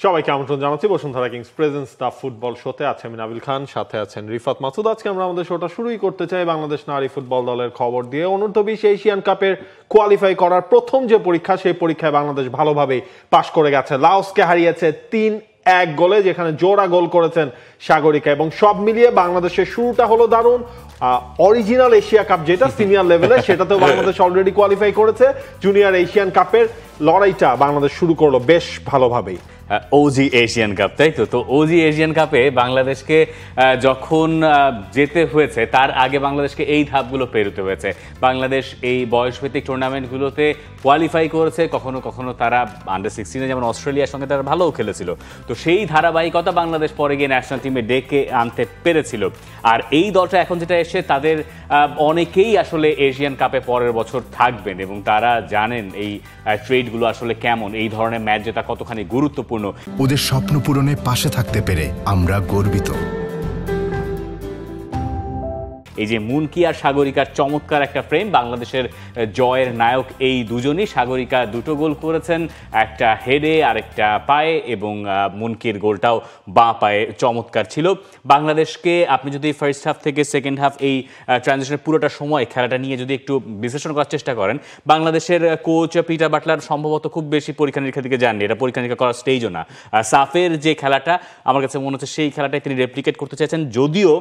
সবাইকে আমন্ত্রণ জানাচ্ছি Bashundhara Kings presents the football শোতে। আছে আমি নাবিল খান, সাথে আছেন রিফাত মাসুদ। আজকে আমরা আমাদের শোটা শুরুই করতে চাই বাংলাদেশ নারী ফুটবল দলের খবর দিয়ে। অনূর্ধ্ব-20 এশিয়ান কাপের কোয়ালিফাই করার প্রথম যে পরীক্ষা, সেই পরীক্ষায় বাংলাদেশ ভালোভাবেই পাশ করে গেছে। লাওসকে হারিয়েছে 3-1 গোলে, যেখানে জোড়া গোল করেছেন সাগরিকা। এবং সব মিলিয়ে বাংলাদেশের শুরুটা হলো দারুণ। অরিজিনাল এশিয়া কাপ যেটা সিনিয়র লেভেলে, সেটাতেও বাংলাদেশ অলরেডি কোয়ালিফাই করেছে। জুনিয়র এশিয়ান কাপের লড়াইটা বাংলাদেশ শুরু করলো বেশ ভালোভাবেই। ওজি এশিয়ান কাপ, তাই তো। ওজি এশিয়ান কাপে বাংলাদেশকে যখন যেতে হয়েছে, তার আগে বাংলাদেশকে এই ধাপগুলো পেরোতে হয়েছে। বাংলাদেশ এই বয়সভিত্তিক টুর্নামেন্টগুলোতে কোয়ালিফাই করেছে, কখনো কখনো তারা আন্ডার-16 যেমন অস্ট্রেলিয়ার সঙ্গে তারা ভালোও খেলেছিল। তো সেই ধারাবাহিকতা বাংলাদেশ পরে গিয়ে ন্যাশনাল টিমে ডেকে আনতে পেরেছিল। আর এই দলটা এখন যেটা এসে, তাদের অনেকেই আসলে এশিয়ান কাপে পরের বছর থাকবেন এবং তারা জানেন এই ট্রেডগুলো আসলে কেমন, এই ধরনের ম্যাচ জেতা কতখানি গুরুত্বপূর্ণ। ওদের স্বপ্ন পূরণে পাশে থাকতে পেরে আমরা গর্বিত। এই যে মুনকি আর সাগরিকার চমৎকার একটা ফ্রেম, বাংলাদেশের জয়ের নায়ক এই দুজনই। সাগরিকা 2টো গোল করেছেন, একটা হেডে আর একটা পায়ে, এবং মুনকির গোলটাও বাঁ পায়ে চমৎকার ছিল। বাংলাদেশকে আপনি যদি ফার্স্ট হাফ থেকে সেকেন্ড হাফ এই ট্রানজিশনের পুরোটা সময় খেলাটা নিয়ে যদি একটু বিশ্লেষণ করার চেষ্টা করেন, বাংলাদেশের কোচ পিটার বাটলার সম্ভবত খুব বেশি পরীক্ষা নিরীক্ষার দিকে যাননি। এটা পরীক্ষা নিরীক্ষা করার স্টেজও না। সাফের যে খেলাটা, আমার কাছে মনে হচ্ছে সেই খেলাটাই তিনি রেপ্লিকেট করতে চাইছেন। যদিও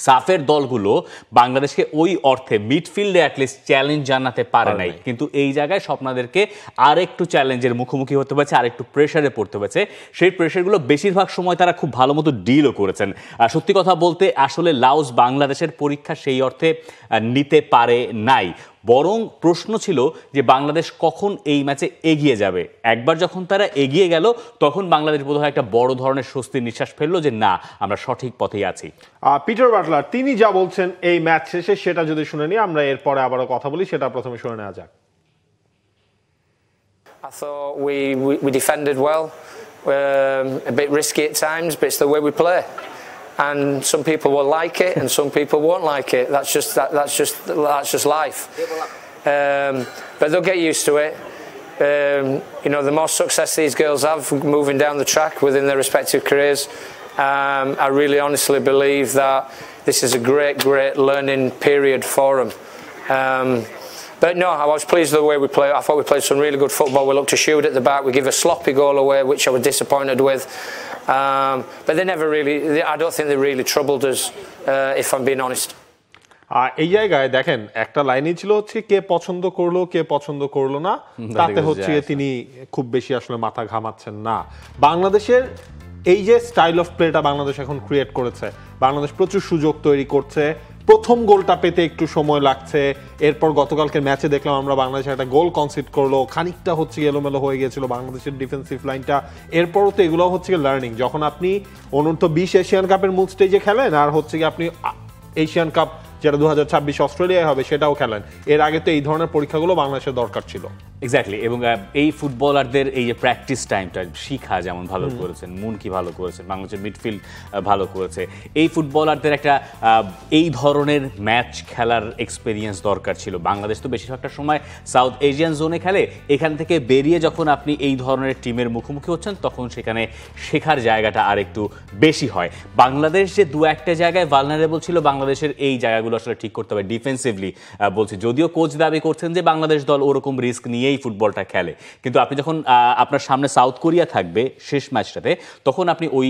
সাফের দলগুলো বাংলাদেশকে ওই অর্থে মিডফিল্ডে অ্যাটলিস্ট চ্যালেঞ্জ জানাতে পারে নাই, কিন্তু এই জায়গায় স্বপ্নাদেরকে আরেকটু চ্যালেঞ্জের মুখোমুখি হতে হয়েছে, আরেকটু প্রেশারে পড়তে হয়েছে। সেই প্রেশারগুলো বেশিরভাগ সময় তারা খুব ভালো মতো ডিলও করেছেন। সত্যি কথা বলতে আসলে লাওস বাংলাদেশের পরীক্ষা সেই অর্থে নিতে পারে নাই। বরং প্রশ্ন ছিল যে বাংলাদেশ কখন এই ম্যাচে এগিয়ে যাবে। একবার যখন তারা এগিয়ে গেল, তখন বাংলাদেশ বোধহয় একটা বড় ধরনের স্বস্তির নিঃশ্বাস ফেললো যে না, আমরা সঠিক পথেই আছি। পিটার বাটলার তিনি যা বলছেন এই ম্যাচ শেষে, সেটা যদি শুনে নিই, আমরা এরপরে আবারও কথা বলি। সেটা প্রথমে শুনে নেওয়া যাক। I thought we defended well, a bit risky at times, but it's the way we play. And some people will like it, and some people won't like it. That's just life. But they'll get used to it. You know, the more success these girls have moving down the track within their respective careers, I really honestly believe that this is a great learning period for them. But no, I was pleased with the way we played. I thought we played some really good football. We looked to shoot at the back. We give a sloppy goal away, which I was disappointed with. But they never really, I don't think they really troubled us, if I'm being honest. এই জায়গায় দেখেন, একটা লাইনই ছিল হচ্ছে কে পছন্দ করলো কে পছন্দ করলো না, তাতে হচ্ছে তিনি খুব বেশি আসলে মাথা ঘামাচ্ছেন না। বাংলাদেশের এই যে স্টাইল অফ প্লেটা বাংলাদেশ এখন ক্রিয়েট করেছে, বাংলাদেশ প্রচুর সুযোগ তৈরি করছে। প্রথম গোলটা পেতে একটু সময় লাগছে, এরপর গতকালকের ম্যাচে দেখলাম আমরা বাংলাদেশ একটা গোল কনসিড করলো, খানিকটা হচ্ছে এলোমেলো হয়ে গিয়েছিল বাংলাদেশের ডিফেন্সিভ লাইনটা। এরপরও তো এগুলো হচ্ছে লার্নিং। যখন আপনি অনূর্ধ্ব-20 এশিয়ান কাপের মূল স্টেজে খেলেন, আর হচ্ছে কি আপনি এশিয়ান কাপ যেটা 2026 অস্ট্রেলিয়ায় হবে সেটাও খেলেন, এর আগে তো এই ধরনের পরীক্ষাগুলো বাংলাদেশের দরকার ছিল। এক্স্যাক্টলি। এবং এই ফুটবলারদের এই যে প্র্যাকটিস টাইমটা, শিখা যেমন ভালো করেছেন, মুনকি ভালো করেছেন, বাংলাদেশের মিডফিল্ড ভালো করেছে, এই ফুটবলারদের একটা এই ধরনের ম্যাচ খেলার এক্সপিরিয়েন্স দরকার ছিল। বাংলাদেশ তো বেশিরভাগটা সময় সাউথ এশিয়ান জোনে খেলে, এখান থেকে বেরিয়ে যখন আপনি এই ধরনের টিমের মুখোমুখি হচ্ছেন, তখন সেখানে শেখার জায়গাটা আর একটু বেশি হয়। বাংলাদেশ যে দু একটা জায়গায় ভালনারেবল ছিল, বাংলাদেশের এই জায়গাগুলো আসলে ঠিক করতে হবে ডিফেন্সিভলি বলছি। যদিও কোচ দাবি করছেন যে বাংলাদেশ দল ওরকম রিস্ক নিয়েই ফুটবলটা খেলে, কিন্তু আপনি যখন আপনার সামনে সাউথ কোরিয়া থাকবে শেষ ম্যাচটাতে, তখন আপনি ওই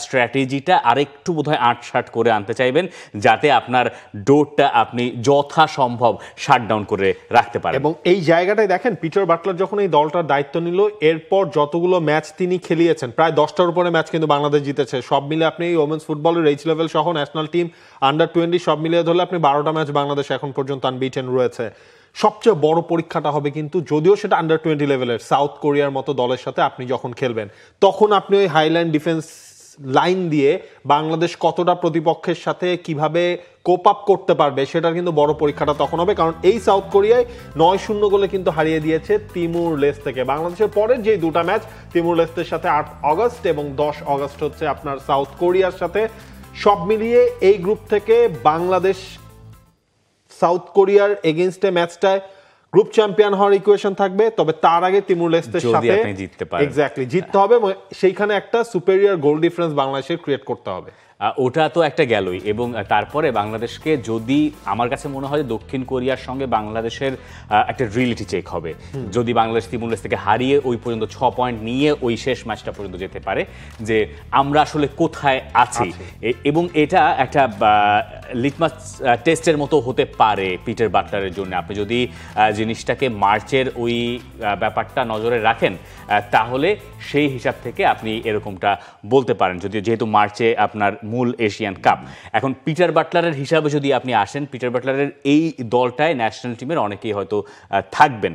স্ট্র্যাটেজিটা আরেকটু বোধহয় আঁটসাঁট করে আনতে চাইবেন, যাতে আপনার ডোরটা আপনি যথাসম্ভব শাটডাউন করে রাখতে পারেন। এবং এই জায়গাটায় দেখেন, পিটার বাটলার যখন এই দলটার দায়িত্ব নিল, এরপর যতগুলো ম্যাচ তিনি খেলিয়েছেন, প্রায় 10টার উপরে ম্যাচ কিন্তু বাংলাদেশ জিতেছে। সব মিলে আপনি ওমেন্স ফুটবলের এইচ লেভেল সহ ন্যাশনাল টিম, আন্ডার-20 সব মিলিয়ে ধরলে আপনি 12টা ম্যাচ বাংলাদেশ এখন পর্যন্ত আনবিটেন রয়েছে। সবচেয়ে বড় পরীক্ষাটা হবে কিন্তু, যদিও সেটা আন্ডার-20 লেভেলের সাউথ কোরিয়ার মতো দলের সাথে আপনি যখন খেলবেন, তখন আপনি ওই হাইলাইন ডিফেন্স লাইন দিয়ে বাংলাদেশ কতটা প্রতিপক্ষের সাথে কিভাবে কোপ আপ করতে পারবে, সেটার কিন্তু বড় পরীক্ষাটা তখন হবে। কারণ এই সাউথ কোরিয়ায় 9-0 গোলে কিন্তু হারিয়ে দিয়েছে তিমুর লেস্তেকে। বাংলাদেশের পরের যে দুটা ম্যাচ, তিমুর লেস্তের সাথে 8 অগস্ট এবং 10 অগস্ট হচ্ছে আপনার সাউথ কোরিয়ার সাথে। সব মিলিয়ে এই গ্রুপ থেকে বাংলাদেশ সাউথ কোরিয়ার এগেনস্টে ম্যাচটায় গ্রুপ চ্যাম্পিয়ন হওয়ার ইকুয়েশন থাকবে, তবে তার আগে তিমুর লেস্তের যদি সাথে আপনি জিততে পারেন। এক্স্যাক্টলি জিততে হবে, সেইখানে একটা সুপেরিয়র গোল ডিফারেন্স বাংলাদেশের ক্রিয়েট করতে হবে। ওটা তো একটা গেলই, এবং তারপরে বাংলাদেশকে যদি, আমার কাছে মনে হয় দক্ষিণ কোরিয়ার সঙ্গে বাংলাদেশের একটা রিয়েলিটি চেক হবে। যদি বাংলাদেশ তিমুর লেস্তে থেকে হারিয়ে ওই পর্যন্ত 6 পয়েন্ট নিয়ে ওই শেষ ম্যাচটা পর্যন্ত যেতে পারে, যে আমরা আসলে কোথায় আছি। এবং এটা একটা লিটমাস টেস্টের মতো হতে পারে পিটার বাটলারের জন্য। আপনি যদি জিনিসটাকে মার্চের ওই ব্যাপারটা নজরে রাখেন, তাহলে সেই হিসাব থেকে আপনি এরকমটা বলতে পারেন, যেহেতু মার্চে আপনার মূল এশিয়ান কাপ। এখন পিটার বাটলারের হিসাবে যদি আপনি আসেন, পিটার বাটলারের এই দলটায় ন্যাশনাল টিমের অনেকেই হয়তো থাকবেন।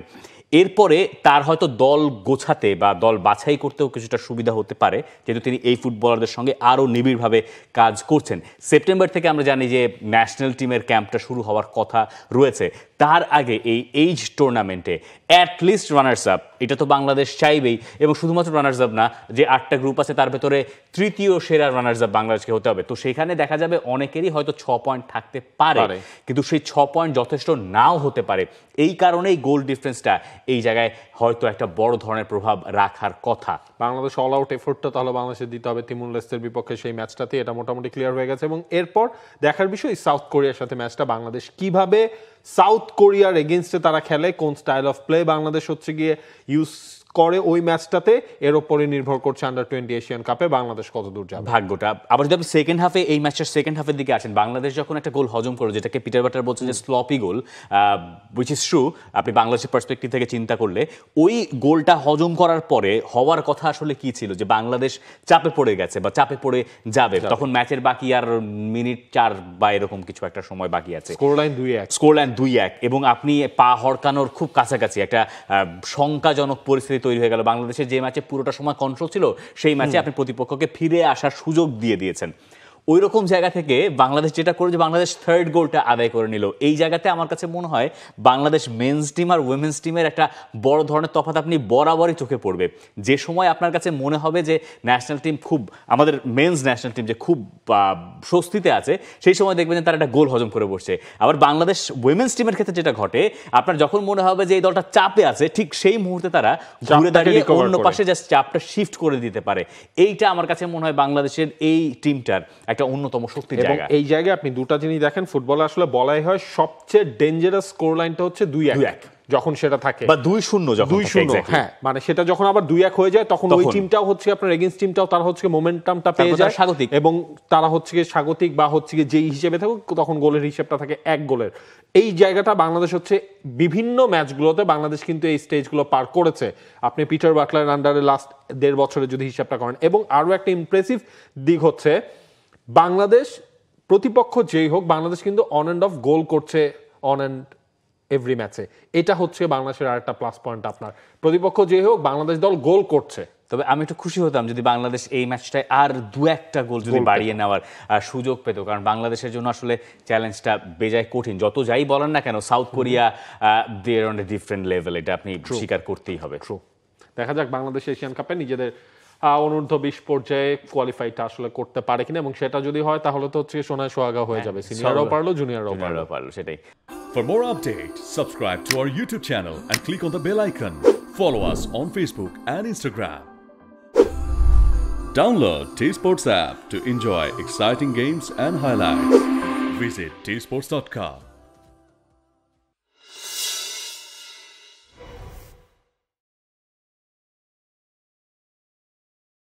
এরপরে তার হয়তো দল গোছাতে বা দল বাছাই করতেও কিছুটা সুবিধা হতে পারে, যেহেতু তিনি এই ফুটবলারদের সঙ্গে আরও নিবিড়ভাবে কাজ করছেন। সেপ্টেম্বর থেকে আমরা জানি যে ন্যাশনাল টিমের ক্যাম্পটা শুরু হওয়ার কথা রয়েছে। তার আগে এই এইজ টুর্নামেন্টে অ্যাটলিস্ট রানার্স আপ, এটা তো বাংলাদেশ চাইবেই, এবং শুধুমাত্র রানার্স আপ না, যে 8টা গ্রুপ আছে তার ভেতরে তৃতীয় সেরা রানার্স আপ বাংলাদেশকে হতে হবে। তো সেখানে দেখা যাবে অনেকেরই হয়তো 6 পয়েন্ট থাকতে পারে, কিন্তু সেই 6 পয়েন্ট যথেষ্ট নাও হতে পারে। এই কারণেই গোল ডিফারেন্সটা এই জায়গায় হয়তো একটা বড় ধরনের প্রভাব রাখার কথা। বাংলাদেশ অল আউট এফোর্টটা তাহলে বাংলাদেশে দিতে হবে তিমুর লেস্তের বিপক্ষে সেই ম্যাচটাতে, এটা মোটামুটি ক্লিয়ার হয়ে গেছে। এবং এরপর দেখার বিষয় সাউথ কোরিয়ার সাথে ম্যাচটা, বাংলাদেশ কিভাবে সাউথ কোরিয়ার এগেনস্টে তারা খেলে, কোন স্টাইল অফ প্লে বাংলাদেশ হচ্ছে গিয়ে ইউজ করে ওই ম্যাচটাতে, এর উপরে নির্ভর করছে আন্ডার-20 এশিয়ান কাপে বাংলাদেশ কত দূর যাবে ভাগ্যটা। আবার যদি আপনি সেকেন্ড হাফে, এই ম্যাচের সেকেন্ড হাফের দিকে আসেন, বাংলাদেশ যখন একটা গোল হজম করে, যেটাকে পিটার বাটলার বলছে যে sloppy goal, which is true, আপনি বাংলাদেশের পার্সপেক্টিভ থেকে চিন্তা করলে, ওই গোলটা হজম করার পরে হওয়ার কথা আসলে কি ছিল, যে বাংলাদেশ চাপে পড়ে গেছে বা চাপে পড়ে যাবে, তখন ম্যাচের বাকি আর মিনিট 4 বা এরকম কিছু একটা সময় বাকি আছে, স্কোরলাইন 2-1, এবং আপনি পা হড়কানোর খুব কাছাকাছি একটা শঙ্কাজনক পরিস্থিতি তৈরি হয়ে গেল। বাংলাদেশের যে ম্যাচে পুরোটা সময় কন্ট্রোল ছিল, সেই ম্যাচে আপনি প্রতিপক্ষকে ফিরে আসার সুযোগ দিয়ে দিয়েছেন। ওই রকম জায়গা থেকে বাংলাদেশ যেটা করে, যে বাংলাদেশ থার্ড গোলটা আদায় করে নিল। এই জায়গাতে আমার কাছে মনে হয় বাংলাদেশ মেন্স টিম আর উইমেন্স টিমের একটা বড় ধরনের তফাৎ আপনি বরাবরই চোখে পড়বে। যে সময় আপনার কাছে মনে হবে যে ন্যাশনাল টিম খুব, আমাদের মেন্স ন্যাশনাল টিম যে খুব স্বস্তিতে আছে, সেই সময় দেখবেন যে তারা একটা গোল হজম করে বসছে। আবার বাংলাদেশ উইমেন্স টিমের ক্ষেত্রে যেটা ঘটে, আপনার যখন মনে হবে যে এই দলটা চাপে আছে, ঠিক সেই মুহূর্তে তারা ঘুরে দাঁড়িয়ে অন্য পাশে জাস্ট চাপটা শিফট করে দিতে পারে। এইটা আমার কাছে মনে হয় বাংলাদেশের এই টিমটার একটা অন্যতম শক্তির জায়গা। এই জায়গায় আপনি দুটা জিনিস দেখেন, ফুটবলে আসলে বলাই হয় সবচেয়ে ডেঞ্জারাস স্কোর লাইনটা হচ্ছে 2-1 যখন সেটা থাকে, বা 2-0 যখন 2-0, হ্যাঁ, মানে সেটা যখন আবার 2-1 হয়ে যায়, তখন ওই টিমটাও হচ্ছে আপনার এগেইনস্ট টিমটাও তারা হচ্ছে মোমেন্টামটা পেয়ে যায় স্বাগতিক, এবং তারা হচ্ছে স্বাগতিক বা হচ্ছে যেই হিসেবে থাকুক, তখন গোলের হিসেবটা থাকে 1 গোলের। এই জায়গাটা বাংলাদেশ হচ্ছে বিভিন্ন ম্যাচগুলোতে বাংলাদেশ কিন্তু এই স্টেজগুলো পার করেছে। আপনি পিটার বাটলার আন্ডারে লাস্ট 1.5 বছরে যদি হিসাবটা করেন, এবং আরো একটা ইমপ্রেসিভ দিক হচ্ছে বাংলাদেশ, প্রতিপক্ষ যেই হোক, বাংলাদেশ কিন্তু অন এন্ড অফ গোল করছে অন এন্ড এভরি ম্যাচে। এটা হচ্ছে বাংলাদেশের আরেকটা প্লাস পয়েন্ট, আপনার প্রতিপক্ষ যেই হোক বাংলাদেশ দল গোল করছে। তবে আমি একটু খুশি হতাম যদি বাংলাদেশ এই ম্যাচটায় আর 2-1টা গোল যদি বাড়িয়ে নেওয়ার সুযোগ পেত, কারণ বাংলাদেশের জন্য আসলে চ্যালেঞ্জটা বেজায় কঠিন। যত যাই বলেন না কেন, South Korea they are on a different level, এটা আপনি স্বীকার করতেই হবে। দেখা যাক বাংলাদেশ এশিয়ান কাপে নিজেদের অনূর্ধ্ব 20 পর্যায়ে কোয়ালিফাইটা আসলে করতে পারে কিনা, এবং সেটা যদি হয় তাহলে তো হচ্ছে সোনায় সোহাগা হয়ে যাবে, সিনিয়ররাও পারলো, জুনিয়ররাও পারলো, সেটাই। For more updates, subscribe to our YouTube channel and click on the bell icon. Follow us on Facebook and Instagram. Download T-Sports app to enjoy exciting games and highlights. Visit tsports.com.